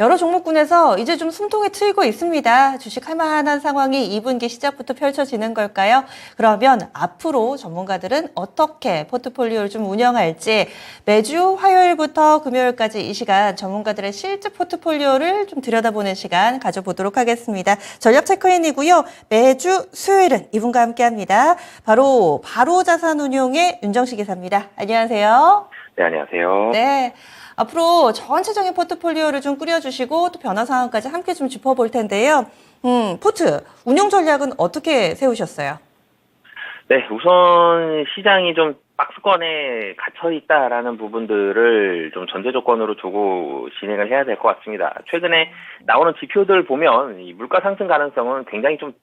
여러 종목군에서 이제 좀 숨통이 트이고 있습니다. 주식할 만한 상황이 2분기 시작부터 펼쳐지는 걸까요? 그러면 앞으로 전문가들은 어떻게 포트폴리오를 좀 운영할지 매주 화요일부터 금요일까지 이 시간 전문가들의 실제 포트폴리오를 좀 들여다보는 시간 가져보도록 하겠습니다. 전략 체크인이고요. 매주 수요일은 이분과 함께합니다. 바로 자산운용의 윤정식 이사입니다. 안녕하세요. 네, 안녕하세요. 네. 앞으로 전체적인 포트폴리오를 좀 꾸려주시고 또 변화 상황까지 함께 좀 짚어볼 텐데요. 포트 운용 전략은 어떻게 세우셨어요? 네, 우선 시장이 좀 박스권에 갇혀 있다라는 부분들을 좀 전제 조건으로 두고 진행을 해야 될 것 같습니다. 최근에 나오는 지표들 보면 이 물가 상승 가능성은 굉장히 좀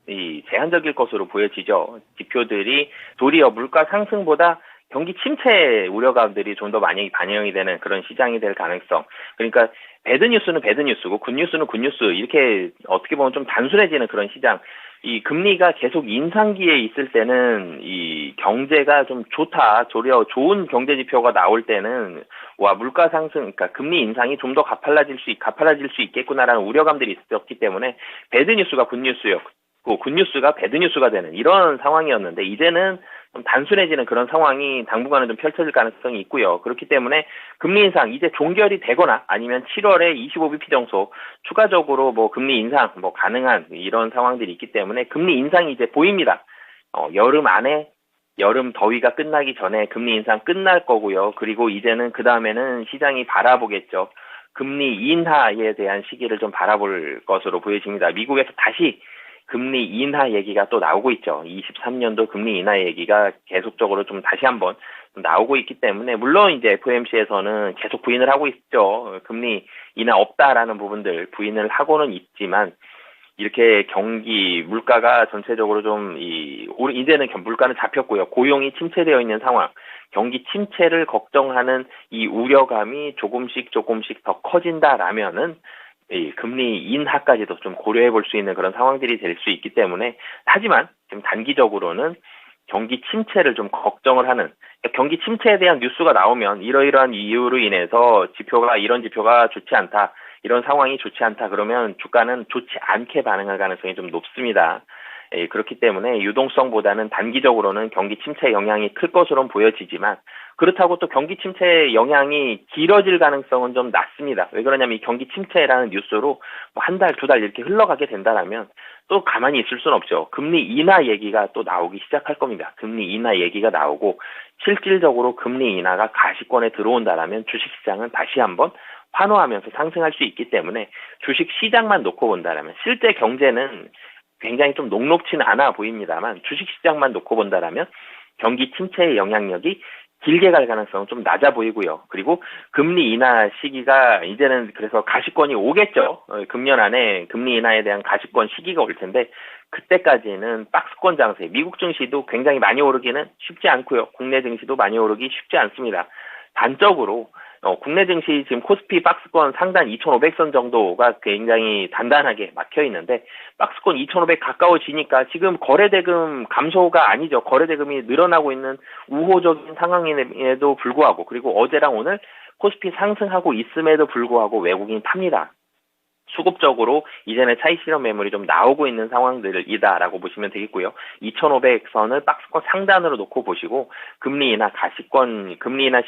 제한적일 것으로 보여지죠. 지표들이 도리어 물가 상승보다 경기 침체 우려감들이 좀 더 많이 반영이 되는 그런 시장이 될 가능성. 그러니까 배드 뉴스는 배드 뉴스고 굿 뉴스는 굿 뉴스 이렇게 어떻게 보면 좀 단순해지는 그런 시장. 이 금리가 계속 인상기에 있을 때는 이 경제가 좀 좋다, 도리어 좋은 경제 지표가 나올 때는 와 물가 상승, 그러니까 금리 인상이 좀 더 가팔라질 수 있겠구나라는 우려감들이 있었기 때문에 배드 뉴스가 굿 뉴스였고 굿 뉴스가 배드 뉴스가 되는 이런 상황이었는데 이제는 좀 단순해지는 그런 상황이 당분간은 좀 펼쳐질 가능성이 있고요. 그렇기 때문에 금리 인상 이제 종결이 되거나 아니면 7월에 25bp 정도 추가적으로 뭐 금리 인상 뭐 가능한 이런 상황들이 있기 때문에 금리 인상이 이제 보입니다. 여름 더위가 끝나기 전에 금리 인상 끝날 거고요. 그리고 이제는 그 다음에는 시장이 바라보겠죠. 금리 인하에 대한 시기를 좀 바라볼 것으로 보여집니다. 미국에서 다시 금리 인하 얘기가 또 나오고 있죠. 23년도 금리 인하 얘기가 계속적으로 좀 다시 한번 나오고 있기 때문에 물론 이제 FOMC에서는 계속 부인을 하고 있죠. 금리 인하 없다라는 부분들 부인을 하고는 있지만 이렇게 경기 물가가 전체적으로 좀 이제는 물가는 잡혔고요. 고용이 침체되어 있는 상황, 경기 침체를 걱정하는 이 우려감이 조금씩 더 커진다라면은 이 금리 인하까지도 좀 고려해 볼 수 있는 그런 상황들이 될 수 있기 때문에 하지만 지금 단기적으로는 경기 침체를 좀 걱정을 하는 경기 침체에 대한 뉴스가 나오면 이러이러한 이유로 인해서 이런 지표가 좋지 않다. 이런 상황이 좋지 않다. 그러면 주가는 좋지 않게 반응할 가능성이 좀 높습니다. 그렇기 때문에 유동성보다는 단기적으로는 경기 침체 영향이 클 것으로는 보여지지만 그렇다고 또 경기 침체 영향이 길어질 가능성은 좀 낮습니다. 왜 그러냐면 이 경기 침체라는 뉴스로 뭐 한 달, 두 달 이렇게 흘러가게 된다면 또 가만히 있을 수는 없죠. 금리 인하 얘기가 또 나오기 시작할 겁니다. 금리 인하 얘기가 나오고 실질적으로 금리 인하가 가시권에 들어온다라면 주식시장은 다시 한번 환호하면서 상승할 수 있기 때문에 주식시장만 놓고 본다라면 실제 경제는 굉장히 좀 녹록치는 않아 보입니다만 주식시장만 놓고 본다라면 경기 침체의 영향력이 길게 갈 가능성은 좀 낮아 보이고요. 그리고 금리 인하 시기가 이제는 그래서 가시권이 오겠죠. 금년 안에 금리 인하에 대한 가시권 시기가 올 텐데 그때까지는 박스권 장세, 미국 증시도 굉장히 많이 오르기는 쉽지 않고요. 국내 증시도 많이 오르기 쉽지 않습니다. 단적으로 국내 증시 지금 코스피 박스권 상단 2,500선 정도가 굉장히 단단하게 막혀 있는데 박스권 2,500 가까워지니까 지금 거래대금 감소가 아니죠. 거래대금이 늘어나고 있는 우호적인 상황임에도 불구하고 그리고 어제랑 오늘 코스피 상승하고 있음에도 불구하고 외국인 팝니다. 수급적으로 이제는 차익 실현 매물이 좀 나오고 있는 상황들이다라고 보시면 되겠고요. 2,500선을 박스권 상단으로 놓고 보시고 금리 인하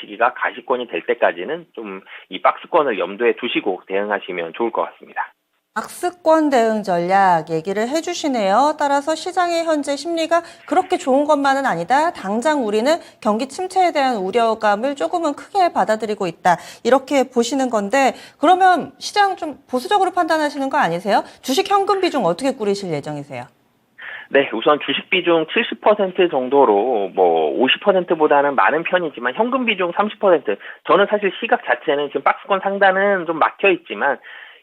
시기가 가시권이 될 때까지는 좀 이 박스권을 염두에 두시고 대응하시면 좋을 것 같습니다. 박스권 대응 전략 얘기를 해주시네요. 따라서 시장의 현재 심리가 그렇게 좋은 것만은 아니다. 당장 우리는 경기 침체에 대한 우려감을 조금은 크게 받아들이고 있다. 이렇게 보시는 건데 그러면 시장 좀 보수적으로 판단하시는 거 아니세요? 주식 현금 비중 어떻게 꾸리실 예정이세요? 네, 우선 주식 비중 70% 정도로 뭐 50%보다는 많은 편이지만 현금 비중 30%. 저는 사실 시각 자체는 지금 박스권 상단은 좀 막혀 있지만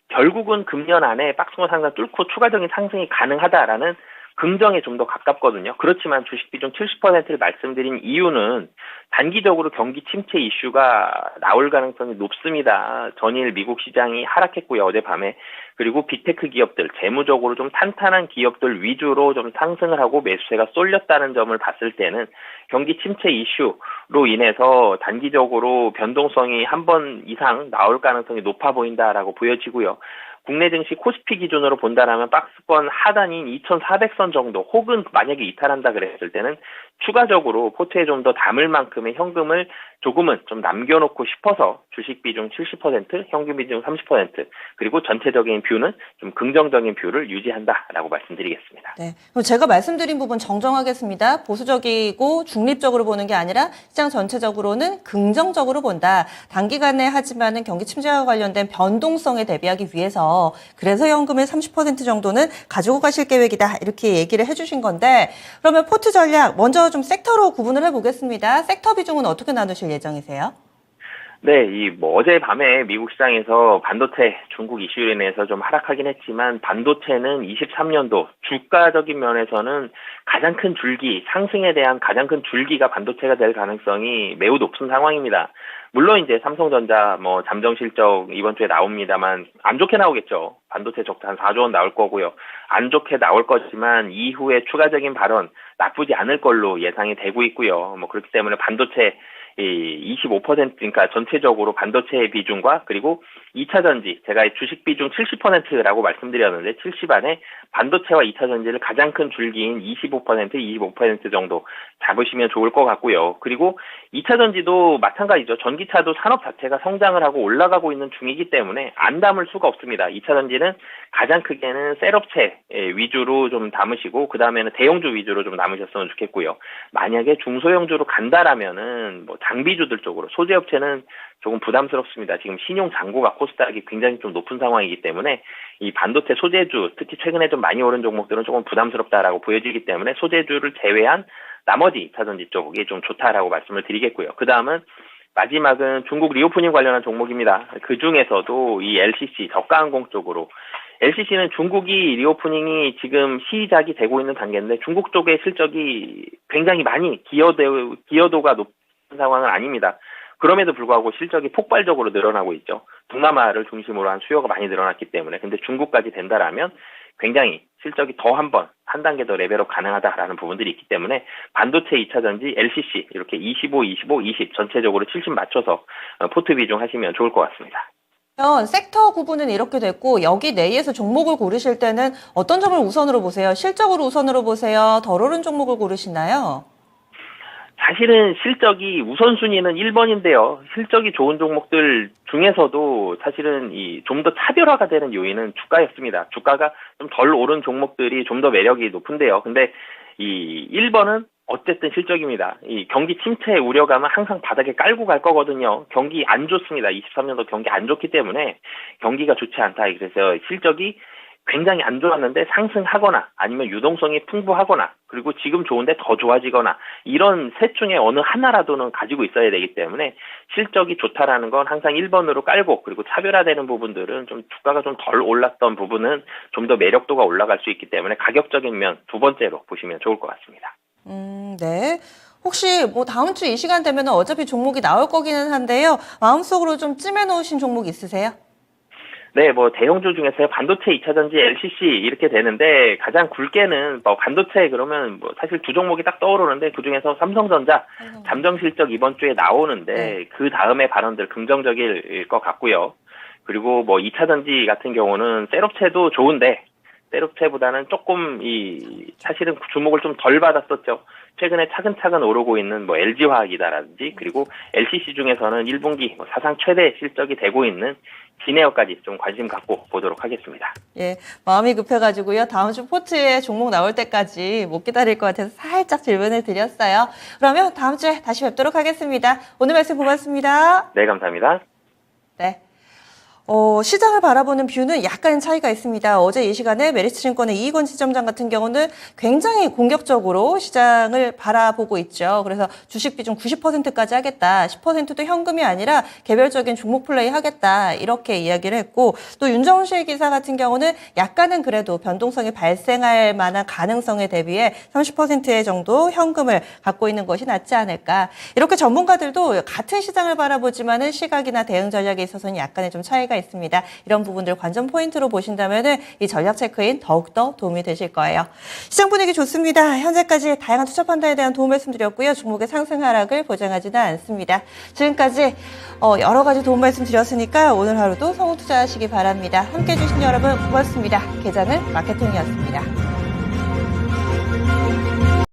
결국은 금년 안에 박스권 상단 뚫고 추가적인 상승이 가능하다라는 긍정에 좀 더 가깝거든요. 그렇지만 주식 비중 70%를 말씀드린 이유는 단기적으로 경기 침체 이슈가 나올 가능성이 높습니다. 전일 미국 시장이 하락했고요, 어젯밤에. 그리고 빅테크 기업들, 재무적으로 좀 탄탄한 기업들 위주로 좀 상승을 하고 매수세가 쏠렸다는 점을 봤을 때는 경기 침체 이슈, 로 인해서 단기적으로 변동성이 한 번 이상 나올 가능성이 높아 보인다라고 보여지고요. 국내 증시 코스피 기준으로 본다라면 박스권 하단인 2,400선 정도 혹은 만약에 이탈한다 그랬을 때는 추가적으로 포트에 좀 더 담을 만큼의 현금을 조금은 좀 남겨놓고 싶어서 주식 비중 70%, 현금 비중 30% 그리고 전체적인 뷰는 좀 긍정적인 뷰를 유지한다라고 말씀드리겠습니다. 네. 그럼 제가 말씀드린 부분 정정하겠습니다. 보수적이고 중립적으로 보는 게 아니라 시장 전체적으로는 긍정적으로 본다. 단기간에 하지만은 경기 침체와 관련된 변동성에 대비하기 위해서 그래서 현금을 30% 정도는 가지고 가실 계획이다. 이렇게 얘기를 해주신 건데 그러면 포트 전략 먼저 좀 섹터로 구분을 해보겠습니다. 섹터 비중은 어떻게 나누실 예정이세요? 네, 어젯밤에 미국 시장에서 반도체 중국 이슈로 인해서 좀 하락하긴 했지만 반도체는 23년도 주가적인 면에서는 가장 큰 줄기, 상승에 대한 가장 큰 줄기가 반도체가 될 가능성이 매우 높은 상황입니다. 물론 이제 삼성전자 잠정 실적 이번 주에 나옵니다만 안 좋게 나오겠죠. 반도체 적자 한 4조 원 나올 거고요. 안 좋게 나올 거지만 이후에 추가적인 발언 나쁘지 않을 걸로 예상이 되고 있고요. 그렇기 때문에 반도체 25% 그러니까 전체적으로 반도체의 비중과 그리고 2차 전지 제가 주식 비중 70%라고 말씀드렸는데 70 안에 반도체와 2차 전지를 가장 큰 줄기인 25% 정도 잡으시면 좋을 것 같고요. 그리고 2차 전지도 마찬가지죠. 전기차도 산업 자체가 성장을 하고 올라가고 있는 중이기 때문에 안 담을 수가 없습니다. 2차 전지는 가장 크게는 셀업체 위주로 좀 담으시고 그 다음에는 대형주 위주로 좀 담으셨으면 좋겠고요. 만약에 중소형주로 간다라면은 장비주들 쪽으로 소재업체는 조금 부담스럽습니다. 지금 신용 잔고가 코스닥이 굉장히 좀 높은 상황이기 때문에 이 반도체 소재주 특히 최근에 좀 많이 오른 종목들은 조금 부담스럽다라고 보여지기 때문에 소재주를 제외한 나머지 2차 전지 쪽이 좀 좋다라고 말씀을 드리겠고요. 그 다음은 마지막은 중국 리오프닝 관련한 종목입니다. 그 중에서도 이 LCC 저가항공 쪽으로 LCC는 중국이 리오프닝이 지금 시작이 되고 있는 단계인데 중국 쪽의 실적이 굉장히 많이 기여도가 높은 상황은 아닙니다. 그럼에도 불구하고 실적이 폭발적으로 늘어나고 있죠. 동남아를 중심으로 한 수요가 많이 늘어났기 때문에. 근데 중국까지 된다라면 굉장히 실적이 더 한 단계 더 레벨업 가능하다라는 부분들이 있기 때문에 반도체 2차 전지, LCC 이렇게 25, 20 전체적으로 70 맞춰서 포트 비중 하시면 좋을 것 같습니다. 섹터 구분은 이렇게 됐고 여기 내에서 종목을 고르실 때는 어떤 점을 우선으로 보세요? 실적으로 우선으로 보세요? 덜 오른 종목을 고르시나요? 사실은 실적이 우선순위는 1번인데요. 실적이 좋은 종목들 중에서도 사실은 좀 더 차별화가 되는 요인은 주가였습니다. 주가가 좀 덜 오른 종목들이 좀 더 매력이 높은데요. 근데 이 1번은 어쨌든 실적입니다. 이 경기 침체 우려감은 항상 바닥에 깔고 갈 거거든요. 경기 안 좋습니다. 23년도 경기 안 좋기 때문에 경기가 좋지 않다. 그래서 실적이 굉장히 안 좋았는데 상승하거나 아니면 유동성이 풍부하거나 그리고 지금 좋은데 더 좋아지거나 이런 셋 중에 어느 하나라도는 가지고 있어야 되기 때문에 실적이 좋다라는 건 항상 1번으로 깔고 그리고 차별화되는 부분들은 좀 주가가 좀 덜 올랐던 부분은 좀 더 매력도가 올라갈 수 있기 때문에 가격적인 면 두 번째로 보시면 좋을 것 같습니다. 네. 혹시 다음 주 이 시간 되면 어차피 종목이 나올 거기는 한데요. 마음속으로 좀 찜해 놓으신 종목 있으세요? 네, 대형주 중에서 반도체 2차 전지 LCC 이렇게 되는데 가장 굵게는 반도체 그러면 사실 두 종목이 딱 떠오르는데 그 중에서 삼성전자 잠정 실적 이번 주에 나오는데 그 다음에 발언들 긍정적일 것 같고요. 그리고 2차 전지 같은 경우는 셀업체도 좋은데 셀업체보다는 조금 사실은 주목을 좀 덜 받았었죠. 최근에 차근차근 오르고 있는 LG화학이다라든지 그리고 LCC 중에서는 1분기 사상 최대 실적이 되고 있는 기내어까지 좀 관심 갖고 보도록 하겠습니다. 예, 마음이 급해가지고요. 다음 주 포트에 종목 나올 때까지 못 기다릴 것 같아서 살짝 질문을 드렸어요. 그러면 다음 주에 다시 뵙도록 하겠습니다. 오늘 말씀 고맙습니다. 네, 감사합니다. 네. 시장을 바라보는 뷰는 약간 차이가 있습니다. 어제 이 시간에 메리츠증권의 이익원 지점장 같은 경우는 굉장히 공격적으로 시장을 바라보고 있죠. 그래서 주식 비중 90%까지 하겠다. 10%도 현금이 아니라 개별적인 종목 플레이 하겠다. 이렇게 이야기를 했고 또 윤정실 기사 같은 경우는 약간은 그래도 변동성이 발생할 만한 가능성에 대비해 30%의 정도 현금을 갖고 있는 것이 낫지 않을까. 이렇게 전문가들도 같은 시장을 바라보지만은 시각이나 대응 전략에 있어서는 약간의 좀 차이가 있습니다. 이런 부분들 관전 포인트로 보신다면은 이 전략 체크인 더욱더 도움이 되실 거예요. 시장 분위기 좋습니다. 현재까지 다양한 투자 판단에 대한 도움 말씀드렸고요. 종목의 상승 하락을 보장하지는 않습니다. 지금까지 여러 가지 도움 말씀드렸으니까요. 오늘 하루도 성공 투자하시기 바랍니다. 함께해 주신 여러분 고맙습니다. 계좌는 마케팅이었습니다.